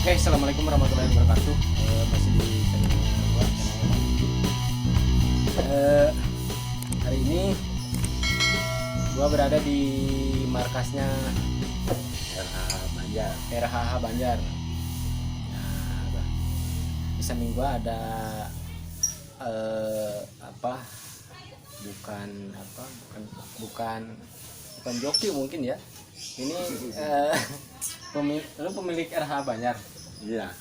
Oke, assalamualaikum warahmatullahi wabarakatuh. Masih di channel gua, hari ini gua berada di markasnya RHH Banjar. Nah, di samping gua ada bukan joki mungkin ya. Ini lu pemilik RH Banjar. Iya.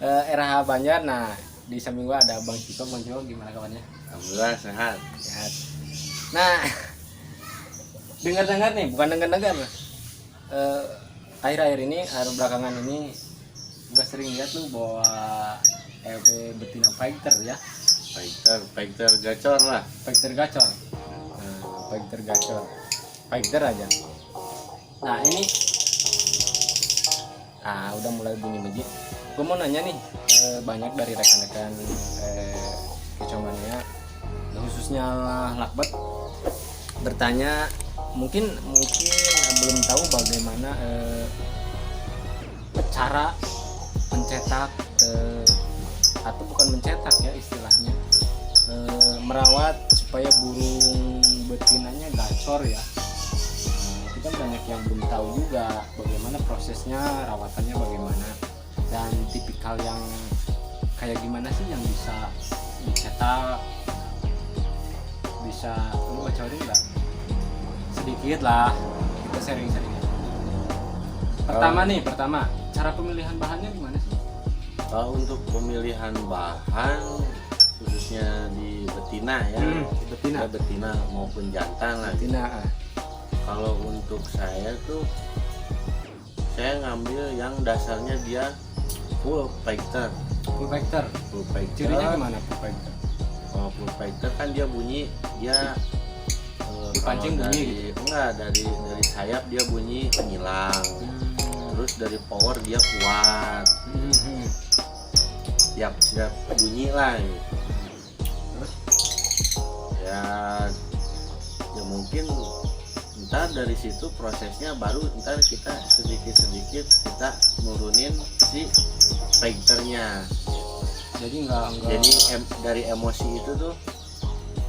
RH Banjar. Nah, di samping gua ada Bang Ciko. Bang Ciko gimana kabarnya? Alhamdulillah sehat. Sehat. Nah, dengar-dengar nih, bukan dengar-dengar. Akhir-akhir ini, belakangan ini gua sering lihat lu bawa betina fighter ya. Fighter gacor lah. Fighter gacor. Nah, fighter gacor. Fighter aja. Nah, ini udah mulai bunyi biji. Gue mau nanya nih, banyak dari rekan-rekan Kecomania, khususnya Lakbet, bertanya mungkin belum tahu bagaimana cara mencetak atau bukan mencetak ya istilahnya, merawat supaya burung betinanya gacor ya. Kita banyak yang belum tahu juga bagaimana prosesnya, rawatannya bagaimana, dan tipikal yang kayak gimana sih yang bisa dicetak. Bisa lu bocorin nggak? Sedikit lah, kita sharing-sharing. Pertama, cara pemilihan bahannya gimana sih? Kalau untuk pemilihan bahan khususnya di betina ya, betina maupun jantan lah. Betina. Kalau untuk saya tuh, saya ngambil yang dasarnya dia full fighter. Cirinya gimana full fighter? Kalau full fighter kan dia bunyi, dia Dipancing bunyi dari sayap dia bunyi penyilang. Terus dari power dia kuat. Siap bunyi lah gitu. Terus ya mungkin ntar dari situ prosesnya baru ntar kita sedikit kita nurunin si fighternya. jadi enggak dari emosi itu tuh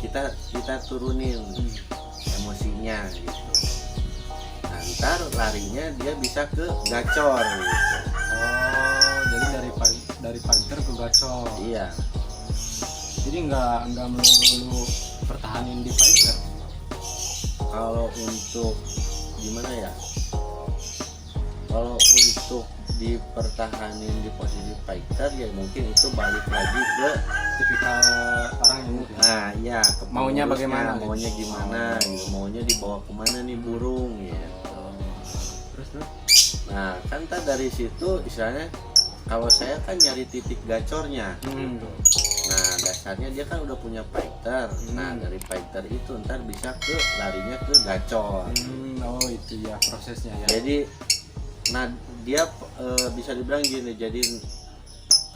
kita turunin emosinya gitu. Nah, ntar larinya dia bisa ke gacor gitu. Oh, jadi dari fighter ke gacor. Iya. Jadi enggak melulu pertahanin di fighter. Kalau untuk gimana ya? Kalau untuk dipertahanin di posisi fighter ya mungkin itu balik lagi ke Tipikal orang yang ya maunya bagaimana? Maunya gimana? Gitu. Maunya dibawa kemana nih burung gitu. Terus? Nah, kan dari situ istilahnya kalau saya kan nyari titik gacornya. Nah, dasarnya dia kan udah punya fighter. Nah, dari fighter itu ntar bisa larinya ke gacor. Oh, itu ya prosesnya ya. Jadi, nah dia bisa dibilang gini, jadi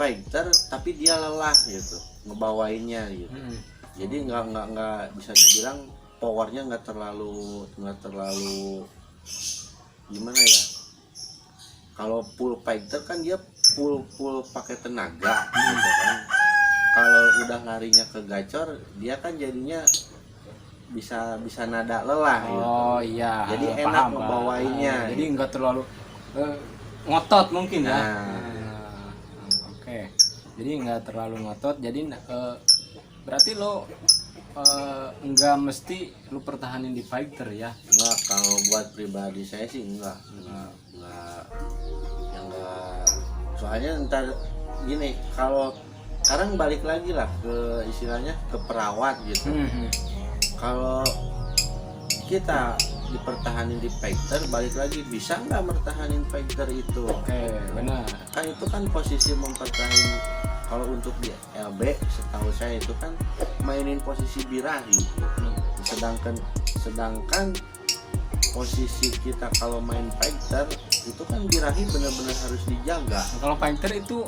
fighter tapi dia lelah gitu, ngebawainnya gitu. Jadi nggak bisa dibilang powernya nggak terlalu gimana ya? Kalau full fighter kan dia full pakai tenaga gitu kan. Kalau udah larinya ke gacor dia kan jadinya bisa nada lelah gitu. Oh iya. Jadi enak ngebawainnya. Jadi nggak terlalu ngotot mungkin ya. Oke. Jadi nggak terlalu ngotot. Jadi berarti lo nggak mesti lu pertahanin di fighter ya? Enggak, kalau buat pribadi saya sih enggak. Soalnya ntar gini, kalau sekarang balik lagi lah ke istilahnya ke perawat gitu. Kalau kita dipertahanin di fighter, balik lagi bisa nggak mertahanin fighter itu? Oke, benar. Kan itu kan posisi mempertahankan. Kalau untuk di LB setahu saya itu kan mainin posisi birahi. Sedangkan posisi kita kalau main fighter itu kan birahi benar-benar harus dijaga. Kalau fighter itu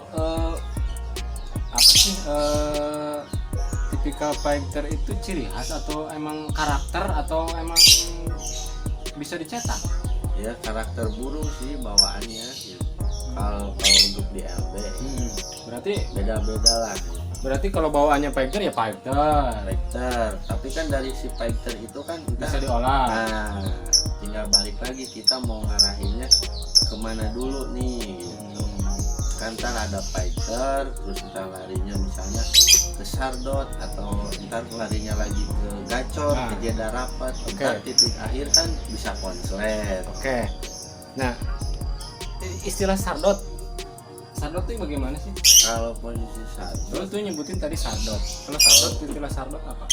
apa sih tipikal fighter itu ciri khas atau emang karakter atau emang bisa dicetak? Ya karakter burung sih bawaannya gitu. kalau untuk di LB Berarti beda-beda lah. berarti kalau bawaannya fighter ya fighter. Fighter, tapi kan dari si fighter itu kan Bisa diolah. nah tinggal balik lagi kita mau ngarahinnya kemana dulu nih gitu. Kan ntar ada fighter, terus ntar larinya misalnya ke sardot, atau ntar larinya lagi ke gacor, ke jeda rapat. Ntar titik akhir kan bisa konslet. Oke. Nah, istilah sardot itu bagaimana sih? Kalau posisi Lu sardot, tuh nyebutin tadi sardot. Kalau sardot, istilah sardot apa?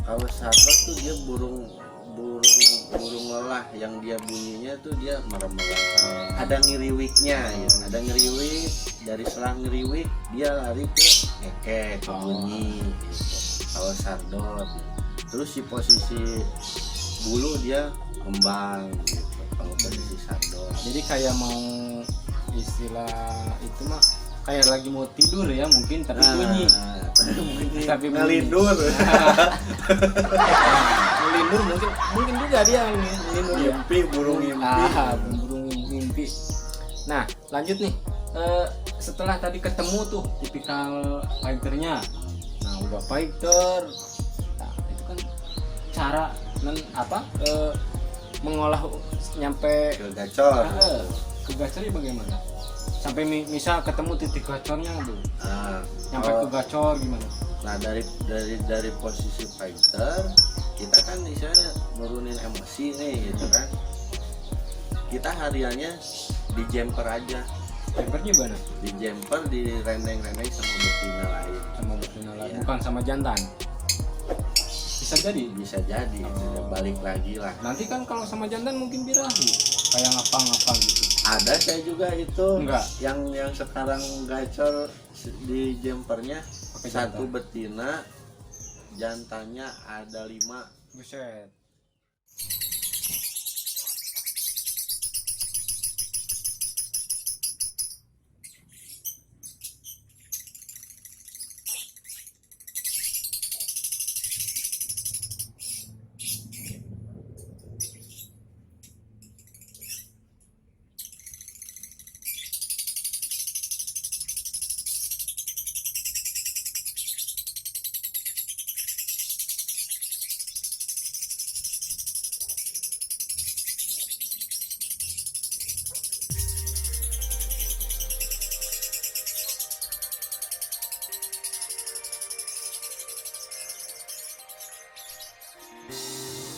kalau sardot tuh dia burung lelah, yang dia bunyinya tuh dia merem-merem. Ada ngiriwiknya gitu. Ada ngiriwik, dari selang ngiriwik dia lari ke ngekek, ke bunyi gitu. Kalau sardot. Terus si posisi bulu dia ngembang gitu. Kalau posisi sardot. Jadi kayak mau istilah itu mah kayak lagi mau tidur ya mungkin tapi bunyi. Tapi bunyi. ngelindur. Melindur mungkin juga dia melindur ya. Mimpi, burung mimpi. Burung mimpi. Nah, lanjut nih. Setelah tadi ketemu tuh tipikal fighternya. Nah, udah fighter. Nah, itu kan cara mengolah nyampe Ke gacor. ke gacornya bagaimana? Sampai misal ketemu titik gacornya tuh. Nah, Nyampe ke gacor gimana? nah dari posisi fighter kita kan misalnya nurunin emosi nih gitu kan. Kita hariannya di jumper aja. Jumpernya gimana? Di jumper, di rendeng-rendeng sama betina lain. Sama betina lain, Iya. bukan sama jantan. Bisa jadi. Bisa jadi, balik lagi lah. Nanti kan kalau sama jantan mungkin birahi, kayak ngapa-ngapa gitu. Ada saya juga itu. Enggak. Yang sekarang gacor di jumpernya Pakai satu jantan. betina, jantannya ada 5. Buset.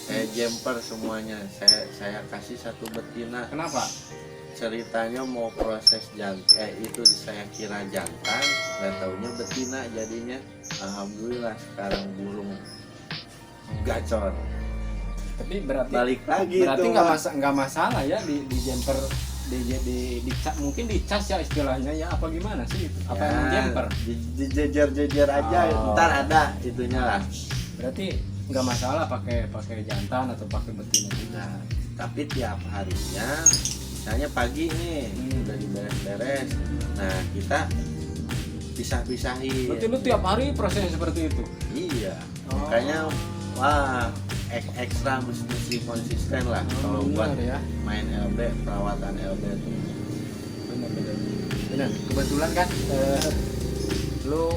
Saya jumper semuanya. Saya kasih satu betina. Kenapa? Ceritanya mau proses itu saya kira jantan, nggak taunya betina jadinya. Alhamdulillah sekarang burung gacor. Tapi berarti Balik lagi berarti tuh. nggak masalah ya di jumper mungkin dicas ya istilahnya ya apa gimana sih itu? Apa emang jumper? Dijejer-jejer aja, Oh. ntar ada itunya lah. Berarti nggak masalah pakai jantan atau pakai betina juga. Nah, tapi tiap harinya, misalnya pagi nih udah diberes-beres, nah kita pisah-pisahin. Berarti lu tiap hari prosesnya seperti itu? Iya, Oh. makanya wah ekstra mesti konsisten lah kalau buat Benar ya. main LB, perawatan LB itu. Benar. Kebetulan kan lu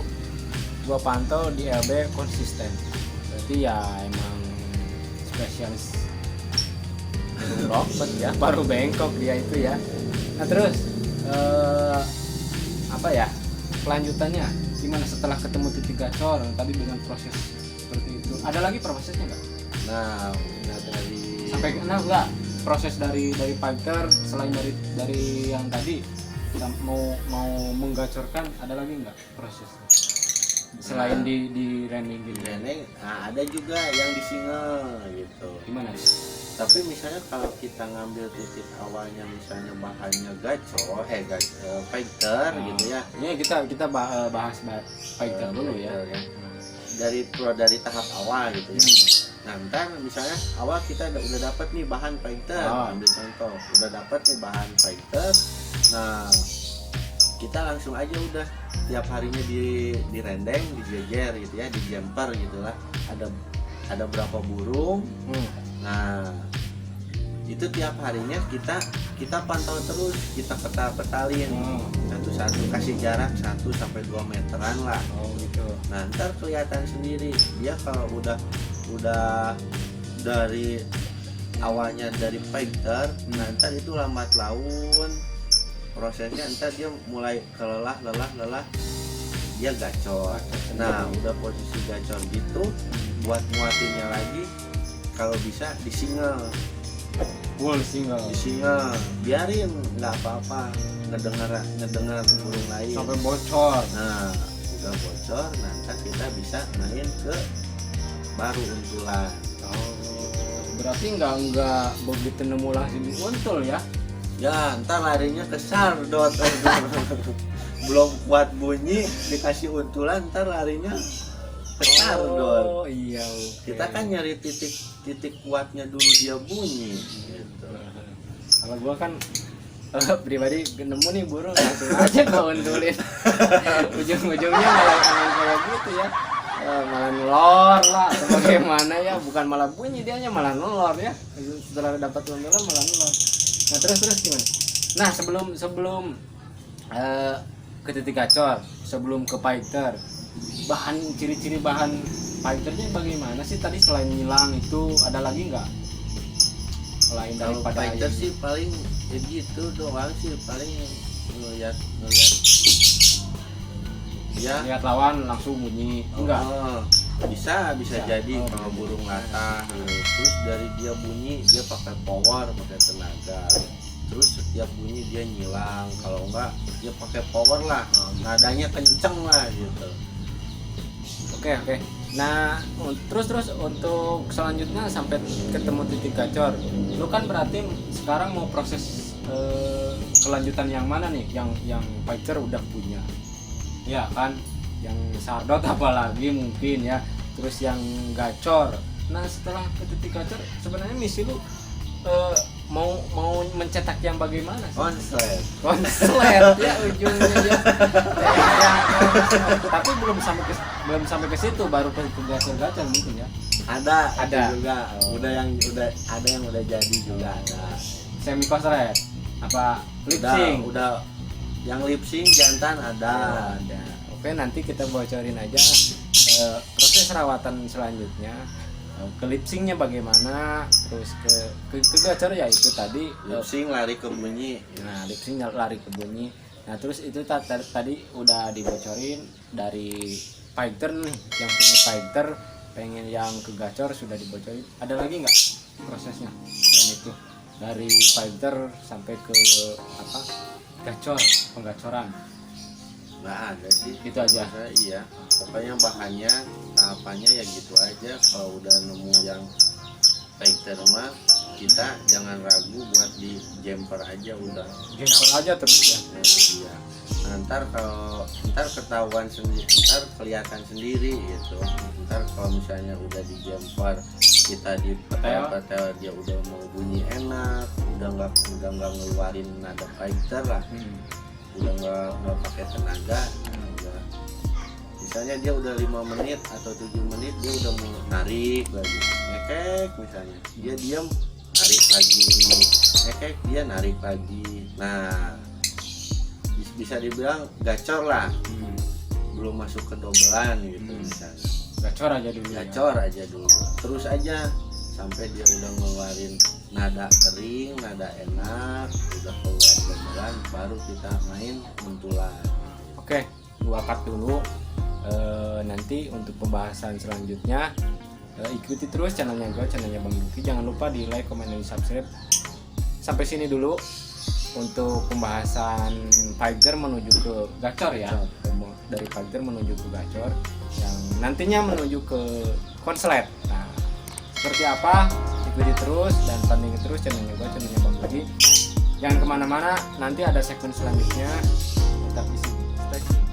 gua pantau di LB konsisten. Berarti ya emang spesialis rocket ya, baru bengkok dia itu ya. Nah terus apa ya kelanjutannya? Gimana setelah ketemu titik gacor tadi dengan proses seperti itu? Ada lagi prosesnya nggak? Nah, udah dari Sampai enggak proses dari fighter selain dari yang tadi mau menggacorkan ada lagi nggak proses selain di rending gini? Neneng, nah ada juga yang di single gitu. Gimana? Tapi misalnya kalau kita ngambil titik awalnya misalnya bahannya gacor, fighter gitu ya. Ini kita bahas fighter dulu ya. Dari tahap awal gitu ya. Nah, ntar misalnya awal kita udah dapat nih bahan fighter, ambil contoh, udah dapat nih bahan fighter. Nah, kita langsung aja udah tiap harinya di rendeng, dijejer gitu ya, di jumper gitulah. Ada berapa burung. Nah, itu tiap harinya kita pantau terus, kita petalin satu-satu, kasih jarak 1-2 meteran lah. Oh gitu. Nah ntar kelihatan sendiri dia kalau udah dari awalnya dari fighter, nah ntar itu lambat laun prosesnya, ntar dia mulai lelah dia gacor. Nah udah posisi gacor gitu, buat muatinnya lagi kalau bisa di single, biarin nggak apa-apa, ngedengar burung lain sampai bocor. Nah udah bocor, nanti kita bisa main ke baru untulan. Berarti nggak begitu nemu langsung untul ya? Ya ntar larinya ke sardot. Belum kuat bunyi dikasih untulan, ntar larinya ke sardot. Oh iya. Okay. Kita kan nyari titik kuatnya dulu dia bunyi gitu. Kalau gua kan pribadi nemu nih burung langsung aja gua untulin. Ujung-ujungnya malah kayak gitu ya. Malah nelor lah atau bagaimana ya, bukan malah bunyi, dianya malah nelor ya. Setelah dapat untulan malah nelor. Nah terus gimana? Nah sebelum ke titik gacor, sebelum ke fighter, ciri-ciri bahan fighternya bagaimana sih tadi? Selain nyilang itu ada lagi nggak? Selain Kalau daripada fighter ini? sih paling ya gitu doang sih, paling ngeliat ya Lihat lawan langsung bunyi enggak? Bisa jadi Oh, kalau burung latah gitu. Terus dari dia bunyi dia pakai power, pakai tenaga. Terus setiap bunyi dia nyilang, kalau enggak dia pakai power lah, nadanya kenceng lah gitu. Oke. Nah terus untuk selanjutnya sampai ketemu titik gacor, lu kan berarti sekarang mau proses kelanjutan yang mana nih? Yang fighter udah punya, ya kan? Yang sardot apalagi mungkin ya, terus yang gacor. Nah setelah ke titik gacor sebenarnya misi lu mau mencetak yang bagaimana sih? Konslet ya ujungnya ya. Tapi belum sampai ke situ, baru ke gacor mungkin ya. Ada juga. Ada yang udah jadi juga ada. Semi konslet apa lip sync? Udah yang lip sync jantan ada. Oke, nanti kita bocorin aja proses rawatan selanjutnya, ke lip syncnya bagaimana, terus ke gacor ya itu tadi Lip sync lari ke bunyi. Nah lip sync lari ke bunyi. Nah terus itu tadi udah dibocorin dari fighter nih, yang punya fighter pengen yang ke gacor sudah dibocorin. Ada lagi nggak prosesnya selain itu, dari fighter sampai ke gacor, penggacoran? Nggak ada sih, Itu aja. Iya, pokoknya bahannya tahapannya ya gitu aja. Kalau udah nemu yang fighter mah kita jangan ragu buat di jumper aja, udah Jumper aja terus ya. Iya. Nah, ntar ketahuan sendiri, ntar kelihatan sendiri gitu. Ntar kalau misalnya udah di jumper, kita di petel dia udah mau bunyi enak, udah nggak ngeluarin nada fighter lah. Udah nggak pakai tenaga. Udah, misalnya dia udah 5 menit atau 7 menit dia udah mau narik lagi, ngekek misalnya, dia diam narik lagi, ngekek dia narik lagi. Nah bisa dibilang gacor lah, belum masuk ke dobelan gitu. Misalnya Gacor aja dulu. Gacor aja dulu, terus aja sampai dia udah ngeluarin nada kering, nada enak, udah keluar dobelan, baru kita main untulan. Oke, gua cut dulu. Nanti untuk pembahasan selanjutnya ikuti terus channelnya gue, channelnya Bang Yuki. Jangan lupa di like, comment, dan subscribe. Sampai sini dulu untuk pembahasan fighter menuju ke gacor ya. Dari fighter menuju ke gacor, yang nantinya menuju ke konslet. Nah, seperti apa? Ikuti terus dan pantengin terus channelnya gue, channelnya Bang Yuki. Jangan kemana-mana, nanti ada segmen selanjutnya. Tetap di sini. Stay tune.